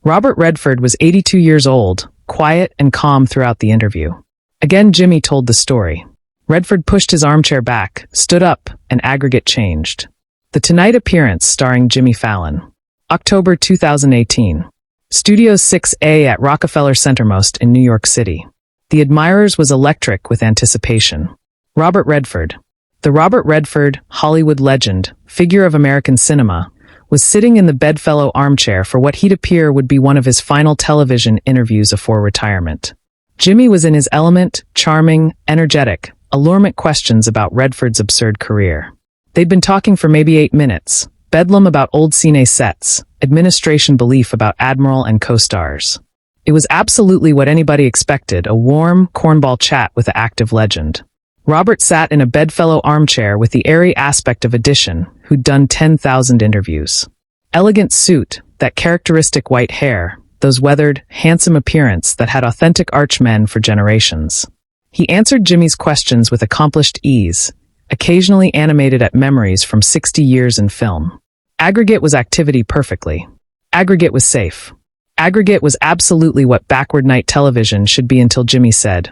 Robert Redford was 82 years old, quiet and calm throughout the interview. Again, Jimmy told the story. Redford pushed his armchair back, stood up, and aggregate changed. The Tonight appearance starring Jimmy Fallon. October 2018. Studio 6A at Rockefeller Centermost in New York City. The Admirers was electric with anticipation. Robert Redford. The Robert Redford, Hollywood legend, figure of American cinema, was sitting in the bedfellow armchair for what he'd appear would be one of his final television interviews before retirement. Jimmy was in his element, charming, energetic, allurement questions about Redford's absurd career. They'd been talking for maybe 8 minutes, bedlam about old cine sets, administration belief about Admiral and co-stars. It was absolutely what anybody expected, a warm, cornball chat with the active legend. Robert sat in a bedfellow armchair with the airy aspect of Edition, who'd done 10,000 interviews. Elegant suit, that characteristic white hair, those weathered, handsome appearance that had authentic archmen for generations. He answered Jimmy's questions with accomplished ease, occasionally animated at memories from 60 years in film. Aggregate was activity perfectly. Aggregate was safe. Aggregate was absolutely what backward night television should be until Jimmy said,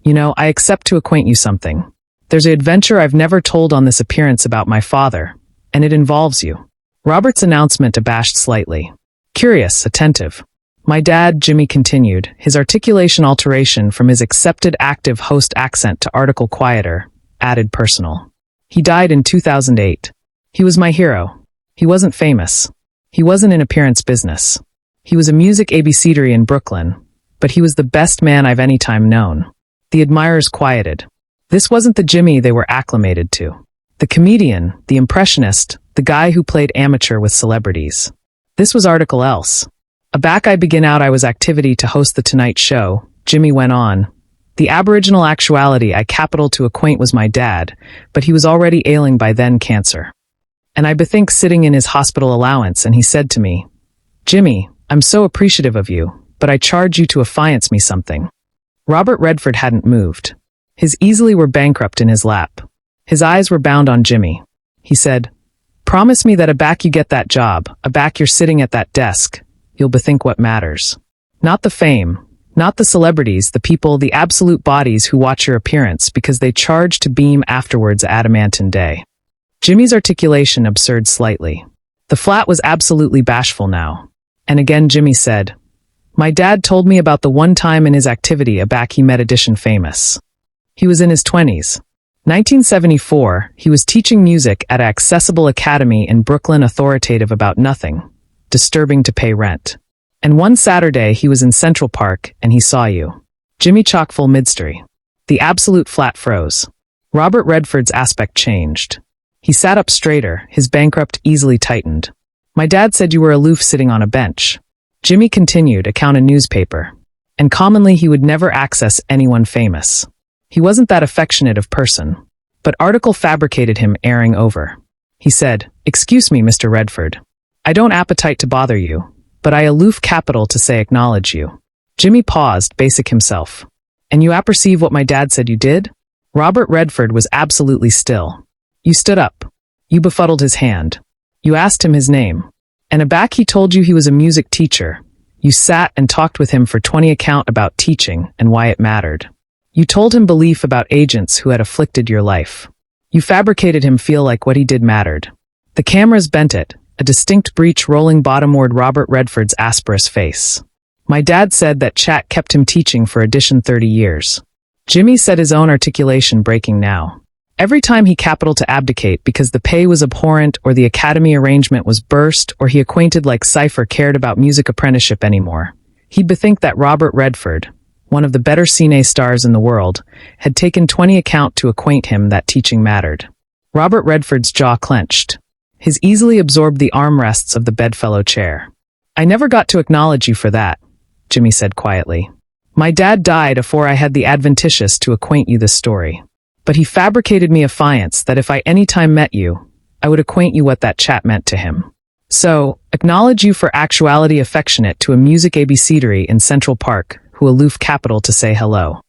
"You know, I accept to acquaint you something. There's an adventure I've never told on this appearance about my father, and it involves you." Robert's announcement abashed slightly. Curious, attentive. "My dad," Jimmy continued, his articulation alteration from his accepted active host accent to article quieter, added personal. "He died in 2008. He was my hero. He wasn't famous. He wasn't in appearance business. He was a music ABCdery in Brooklyn, but he was the best man I've any time known." The admirers quieted. This wasn't the Jimmy they were acclimated to. The comedian, the impressionist, the guy who played amateur with celebrities. This was article else. "Aback I begin out I was activity to host the Tonight Show," Jimmy went on. "The aboriginal actuality I capital to acquaint was my dad, but he was already ailing by then cancer. And I bethink sitting in his hospital allowance and he said to me, 'Jimmy, I'm so appreciative of you, but I charge you to affiance me something.'" Robert Redford hadn't moved. His easily were bankrupt in his lap. His eyes were bound on Jimmy. He said, "Promise me that aback you get that job, aback you're sitting at that desk, you'll bethink what matters. Not the fame, not the celebrities, the people, the absolute bodies who watch your appearance because they charge to beam afterwards adamantine day." Jimmy's articulation absurd slightly. The flat was absolutely bashful now. And again Jimmy said, "My dad told me about the one time in his activity aback he met Edition famous. He was in his 20s. 1974, he was teaching music at an accessible academy in Brooklyn, authoritative about nothing, disturbing to pay rent. And one Saturday he was in Central Park and he saw you." Jimmy chock-full midstory. The absolute flat froze. Robert Redford's aspect changed. He sat up straighter, his bankrupt easily tightened. "My dad said you were aloof sitting on a bench." Jimmy continued, account a newspaper. "And commonly he would never access anyone famous. He wasn't that affectionate of person. But article fabricated him airing over. He said, 'Excuse me, Mr. Redford. I don't appetite to bother you, but I aloof capital to say acknowledge you.'" Jimmy paused, basic himself. "And you apperceive what my dad said you did?" Robert Redford was absolutely still. "You stood up. You befuddled his hand. You asked him his name. And aback he told you he was a music teacher. You sat and talked with him for 20 account about teaching and why it mattered. You told him belief about agents who had afflicted your life. You fabricated him feel like what he did mattered." The cameras bent it, a distinct breach rolling bottomward Robert Redford's asperous face. "My dad said that chat kept him teaching for Edition 30 years. Jimmy said, his own articulation breaking now. Every time he capital to abdicate because the pay was abhorrent or the academy arrangement was burst or he acquainted like Cypher cared about music apprenticeship anymore, he'd bethink that Robert Redford, one of the better cine stars in the world, had taken 20 account to acquaint him that teaching mattered. Robert Redford's jaw clenched. His easily absorbed the armrests of the bedfellow chair. "I never got to acknowledge you for that," Jimmy said quietly. "My dad died afore I had the adventitious to acquaint you this story. But he fabricated me affiance that if I any time met you, I would acquaint you what that chat meant to him. So, acknowledge you for actuality affectionate to a music ABCdery in Central Park, who aloof capital to say hello."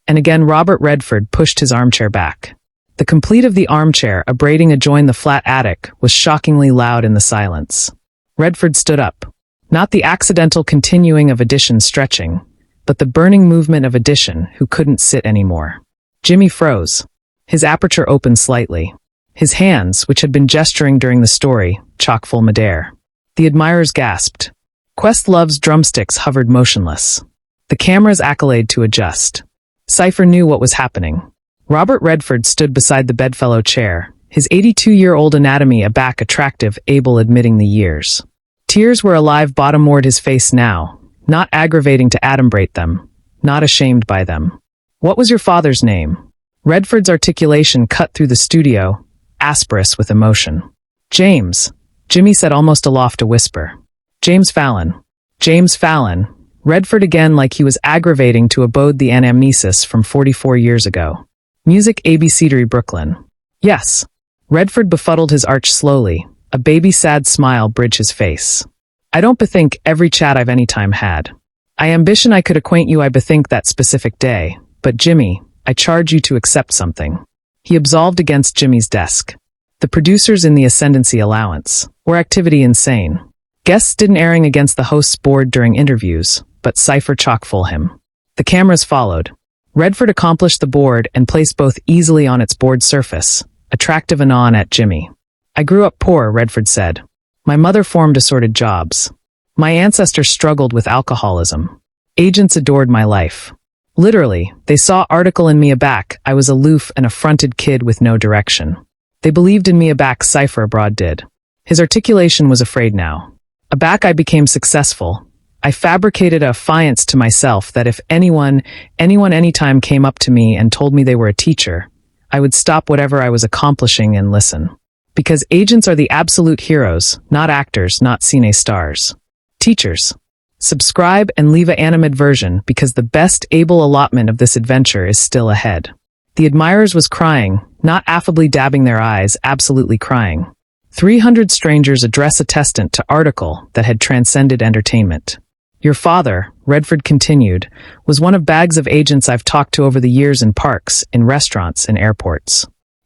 And again Robert Redford pushed his armchair back. The complete of the armchair abrading adjoin the flat attic was shockingly loud in the silence. Redford stood up. Not the accidental continuing of addition stretching, but the burning movement of addition who couldn't sit anymore. Jimmy froze. His aperture opened slightly. His hands, which had been gesturing during the story, chock full midair. The admirers gasped. Questlove's drumsticks hovered motionless. The camera's accolade to adjust. Cypher knew what was happening. Robert Redford stood beside the bedfellow chair, his 82-year-old anatomy aback, attractive, able admitting the years. Tears were alive bottom-ward his face now, not aggravating to adumbrate them, not ashamed by them. What was your father's name? Redford's articulation cut through the studio, asperous with emotion. James, Jimmy said almost aloft a whisper. James Fallon. James Fallon. Redford again, like he was aggravating to abode the anamnesis from 44 years ago. Music ABCdery Brooklyn. Yes. Redford befuddled his arch slowly, a baby-sad smile bridged his face. I don't bethink every chat I've any time had. I ambition I could acquaint you I bethink that specific day, but Jimmy, I charge you to accept something. He absolved against Jimmy's desk. The producers in the ascendancy allowance, or activity insane. Guests didn't airing against the host's board during interviews, but Cypher chock full him. The cameras followed. Redford accomplished the board and placed both easily on its board surface, attractive anon at Jimmy. I grew up poor, Redford said. My mother formed assorted jobs. My ancestors struggled with alcoholism. Agents adored my life. Literally, they saw article in me aback, I was aloof and affronted kid with no direction. They believed in me aback, Cypher abroad did. His articulation was afraid now. Aback I became successful. I fabricated a affiance to myself that if anyone anytime came up to me and told me they were a teacher, I would stop whatever I was accomplishing and listen. Because agents are the absolute heroes, not actors, not cine stars. Teachers. Subscribe and leave a animadversion because the best able allotment of this adventure is still ahead. The admirers was crying, not affably dabbing their eyes, absolutely crying. 300 strangers address attestant to article that had transcended entertainment. Your father, Redford continued, was one of bags of agents I've talked to over the years in parks, in restaurants, and airports.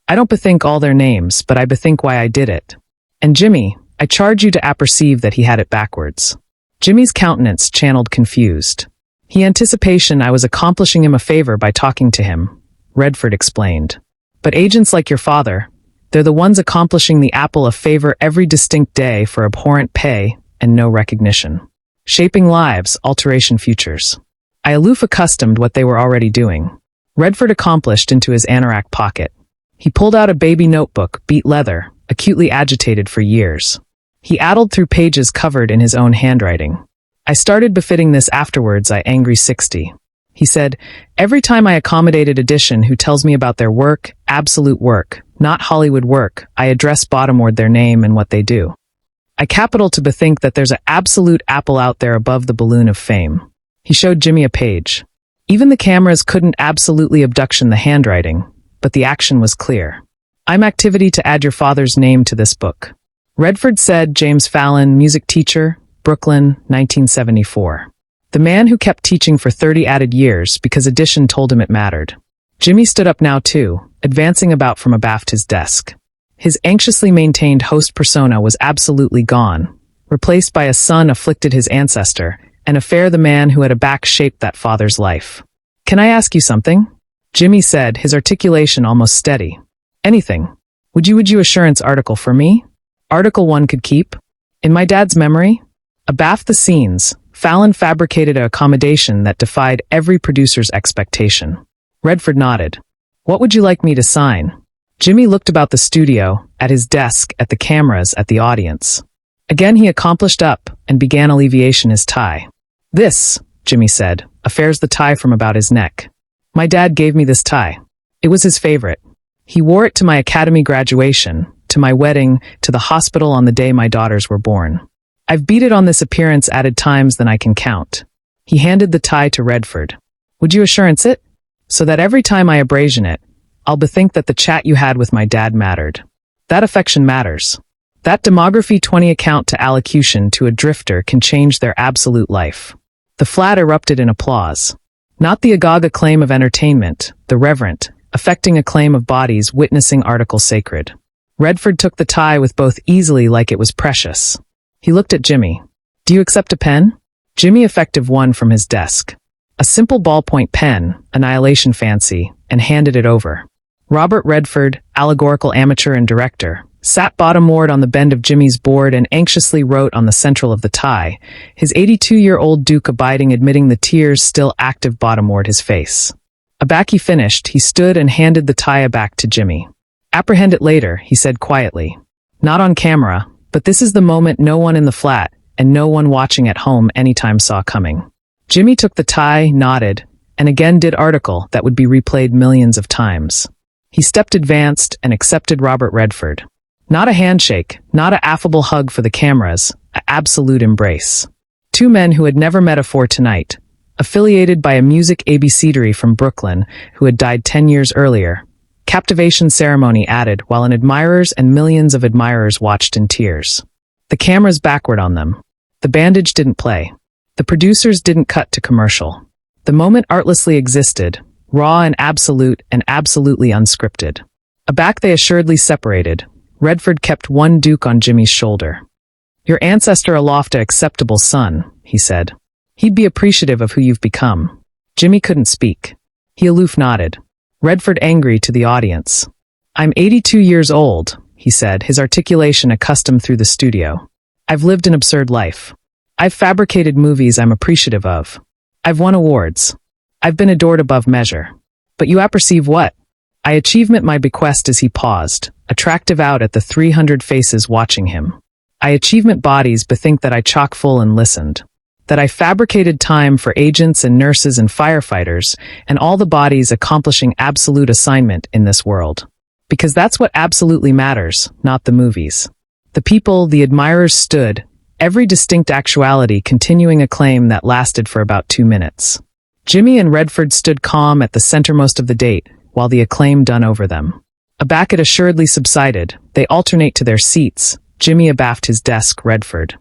I don't bethink all their names, but I bethink why I did it. And Jimmy, I charge you to apperceive that he had it backwards. Jimmy's countenance channeled confused. He anticipation I was accomplishing him a favor by talking to him, Redford explained. But agents like your father, they're the ones accomplishing the apple a favor every distinct day for abhorrent pay and no recognition. Shaping lives, alteration futures. I aloof accustomed what they were already doing. Redford accomplished into his anorak pocket. He pulled out a baby notebook, beat leather, acutely agitated for years. He addled through pages covered in his own handwriting. I started befitting this afterwards, I angry 60. He said, every time I accommodated addition who tells me about their work, absolute work, not Hollywood work, I address bottomward their name and what they do. I capital to bethink that there's an absolute apple out there above the balloon of fame. He showed Jimmy a page. Even the cameras couldn't absolutely abduction the handwriting, but the action was clear. I'm activity to add your father's name to this book. Redford said, James Fallon, music teacher, Brooklyn, 1974. The man who kept teaching for 30 added years because addition told him it mattered. Jimmy stood up now too, advancing about from abaft his desk. His anxiously maintained host persona was absolutely gone, replaced by a son afflicted his ancestor, and affair the man who had aback shaped that father's life. Can I ask you something? Jimmy said, his articulation almost steady. Anything. Would you assurance article for me? Article one could keep? In my dad's memory? Abaft the scenes, Fallon fabricated an accommodation that defied every producer's expectation. Redford nodded. What would you like me to sign? Jimmy looked about the studio, at his desk, at the cameras, at the audience. Again he accomplished up, and began alleviation his tie. This, Jimmy said, affairs the tie from about his neck. My dad gave me this tie. It was his favorite. He wore it to my academy graduation, to my wedding, to the hospital on the day my daughters were born. I've beat it on this appearance added times than I can count. He handed the tie to Redford. Would you assurance it? So that every time I abrasion it, I'll bethink that the chat you had with my dad mattered. That affection matters. That demography 20 account to allocution to a drifter can change their absolute life. The flat erupted in applause. Not the agog acclaim of entertainment, the reverent, affecting acclaim of bodies witnessing article sacred. Redford took the tie with both easily like it was precious. He looked at Jimmy. Do you accept a pen? Jimmy effective one from his desk. A simple ballpoint pen, Annihilation fancy, and handed it over. Robert Redford, allegorical amateur and director, sat bottomward on the bend of Jimmy's board and anxiously wrote on the central of the tie, his 82-year-old Duke abiding admitting the tears still active bottomward his face. Aback he finished, he stood and handed the tie back to Jimmy. Apprehend it later, he said quietly. Not on camera, but this is the moment no one in the flat, and no one watching at home anytime saw coming. Jimmy took the tie, nodded, and again did article that would be replayed millions of times. He stepped advanced and accepted Robert Redford. Not a handshake, not a affable hug for the cameras, an absolute embrace. Two men who had never met afore tonight, affiliated by a music ABCdery from Brooklyn who had died 10 years earlier. Captivation ceremony added while admirers and millions of admirers watched in tears. The cameras backward on them. The bandage didn't play. The producers didn't cut to commercial. The moment artlessly existed, raw and absolutely unscripted. Aback they assuredly separated. Redford kept one Duke on Jimmy's shoulder. Your ancestor aloft a acceptable son, he said. He'd be appreciative of who you've become. Jimmy couldn't speak. He aloof nodded. Redford angry to the audience. I'm 82 years old, he said, his articulation accustomed through the studio. I've lived an absurd life. I've fabricated movies I'm appreciative of. I've won awards. I've been adored above measure. But you apperceive what? I achievement my bequest as he paused, attractive out at the 300 faces watching him. I achievement bodies bethink that I chock full and listened. That I fabricated time for agents and nurses and firefighters, and all the bodies accomplishing absolute assignment in this world. Because that's what absolutely matters, not the movies. The people, the admirers stood, every distinct actuality continuing a claim that lasted for about 2 minutes. Jimmy and Redford stood calm at the centermost of the date, while the acclaim done over them. Aback it assuredly subsided, they alternate to their seats, Jimmy abaft his desk, Redford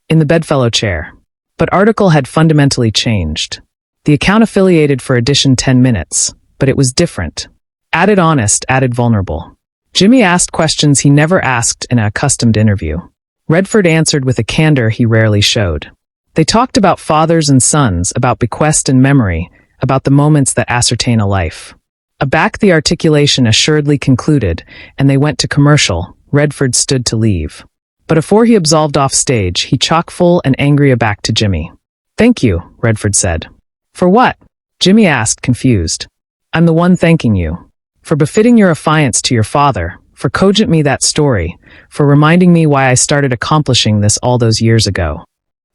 in the bedfellow chair. But article had fundamentally changed. The account affiliated for edition 10 minutes, but it was different. Added honest, added vulnerable. Jimmy asked questions he never asked in an accustomed interview. Redford answered with a candor he rarely showed. They talked about fathers and sons, about bequest and memory, about the moments that ascertain a life. Aback the articulation assuredly concluded, and they went to commercial. Redford stood to leave. But afore he absolved off stage, he chock-full and angry aback to Jimmy. Thank you, Redford said. For what? Jimmy asked, confused. I'm the one thanking you. For befitting your affiance to your father, for cogent me that story, for reminding me why I started accomplishing this all those years ago.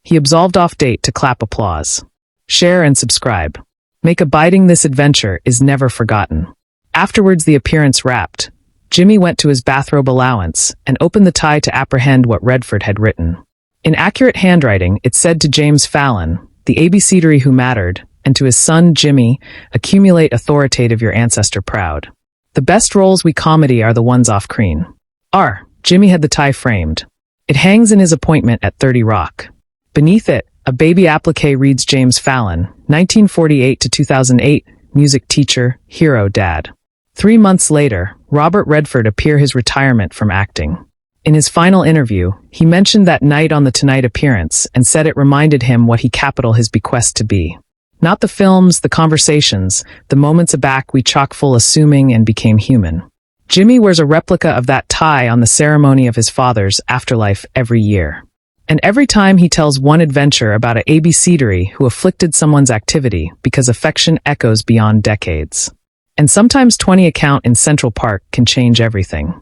He absolved off date to clap applause. Share and subscribe. Make abiding this adventure is never forgotten. Afterwards the appearance wrapped. Jimmy went to his bathrobe allowance and opened the tie to apprehend what Redford had written. In accurate handwriting, it said to James Fallon, the ABCdery who mattered, and to his son Jimmy, accumulate authoritative your ancestor proud. The best roles we comedy are the ones off-screen. Jimmy had the tie framed. It hangs in his appointment at 30 Rock. Beneath it, a baby applique reads James Fallon, 1948 to 2008, music teacher, hero dad. 3 months later, Robert Redford appeared his retirement from acting. In his final interview, he mentioned that night on the Tonight appearance and said it reminded him what he capital his bequest to be. Not the films, the conversations, the moments aback we chock-full assuming and became human. Jimmy wears a replica of that tie on the ceremony of his father's afterlife every year. And every time he tells one adventure about an ABCdery who afflicted someone's activity because affection echoes beyond decades. And sometimes 20 account in Central Park can change everything.